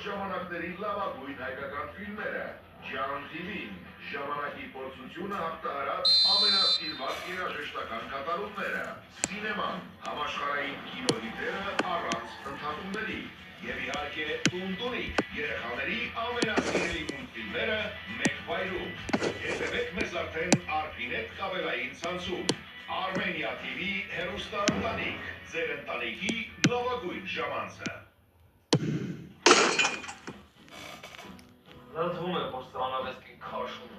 ժամանակների լավագույն հայկական ֆիլմերը, Ջան TV-ին, ժամանակի փորձությունը հաղթահարած ամենասիրված երաժշտական կատարումները, սինեման, համաշխարհային կինոհիտերը առանց ընդհատումների, եւ իհարկե տունտունիկ երեխաների ամենասիրելի մուլտֆիլմերը մեկ վայրում։ Հետևեք մեզ արդեն Արփինետ կաբելային ցանցում։ Armenia TV հեռուստաընտանիք, ձեր ընտանիքի լավագույն ժամանցը։ Նրդվում է, որ սրանավեստին քաշում։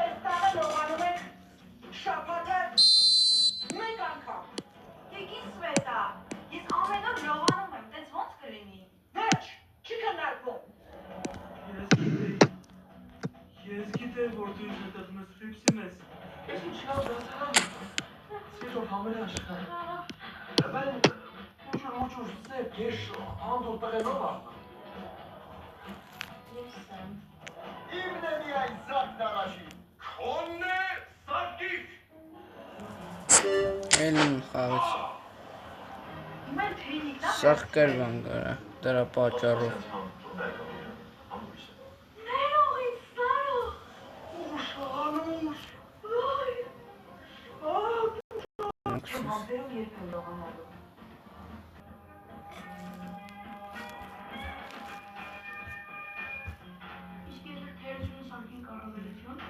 Այս տանը լողանում եք շաբաթը մեկ անգամ։ Եկին Սվետա, ես ամեն օր լողանում եմ, տենց ոնց կլինի։ Վերջ, չի քննարկվում։ Ես գիտեի, որ դու ինձ հետդ մեզ ֆիքսի մեզ։ Ես ինչ լավ դասարան եմ։ Սիրով համերը աշխար։ Բայն ուջուր սեպ, ես անդուր տղենով աղնա։ Ես եմ։ Իմն է միայն զակն առաջին։ Քոնն է սատիկ։ Էլին խաղից Հիմա էլ թրինիկ լավ սաղ կրվան գարա, դրա պատճառով Ներող ինձ, Սարող։ Ուշանուշ։ Համբերում երբ եմ լողանալու։ Իսկ եթե թերությունը սարքին կառավարություն։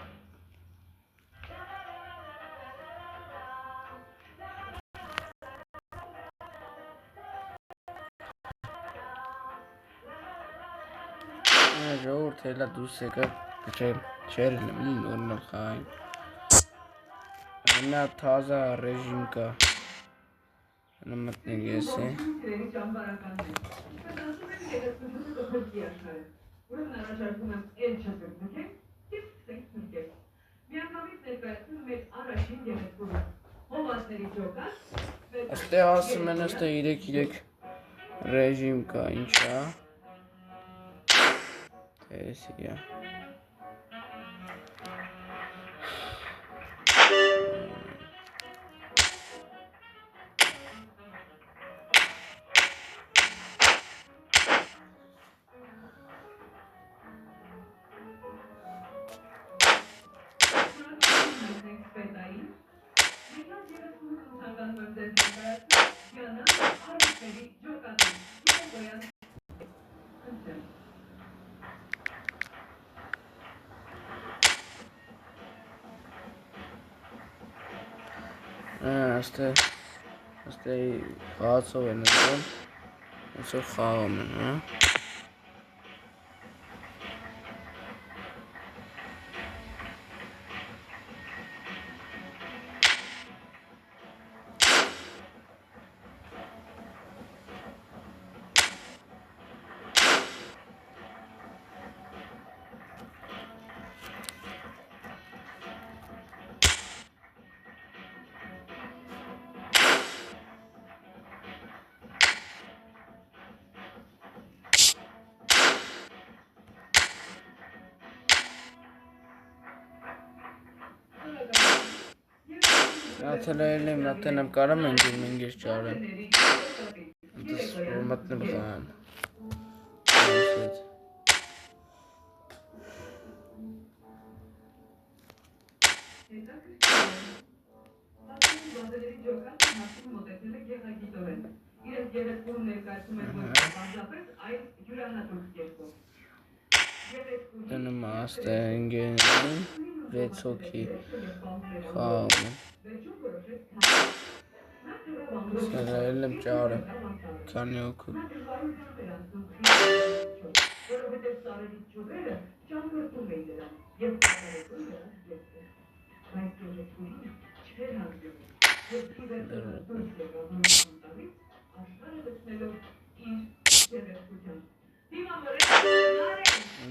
ժողովուրդ հելա դուս եկա չեր նորմալ խաղային Նա թազա ռեժիմ կա Նա մտնենք ես է Աստեղ ասում են աստեղ 3 ռեժիմ կա ինչա Տեսիա Աստեղ խաղացով են ընտրում Այսով խաղում են Աթելայել եմ, ատենեմ կարամ են գում ինգեր ճարեմ Դս որ մտնեմ խաղան Դնում աստեղ ինգերին 6 հոգի խաղում են Սարայել եմ ճարեմ, քանի հոգու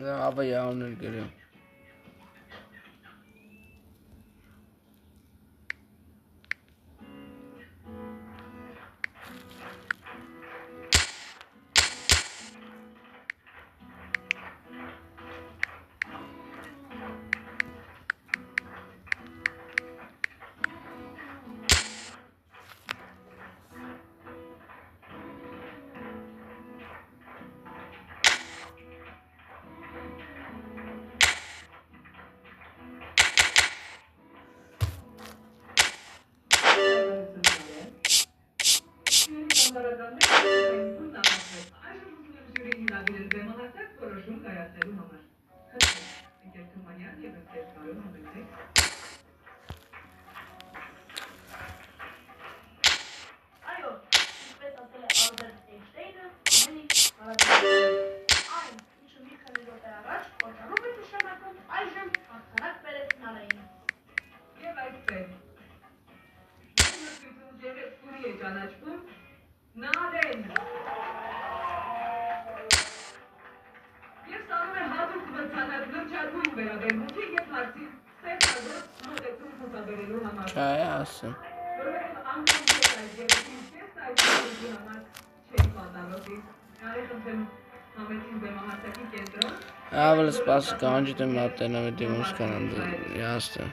Դա ավա յաունել գրեմ վերաբերմունքի եւ հարցի ստեղծած մոտեցում ցուցաբերելու համար։ Չէ, ասեմ։ Որովհետեւ անգամ այս եւ ինչպես այս համար չի պատահի։ Կարելի խնդրեմ համեցին բեմահարցակի կենտրոն Ավելի սպաս կանջի դեմ ատենամի դիմուս կանան, ясно։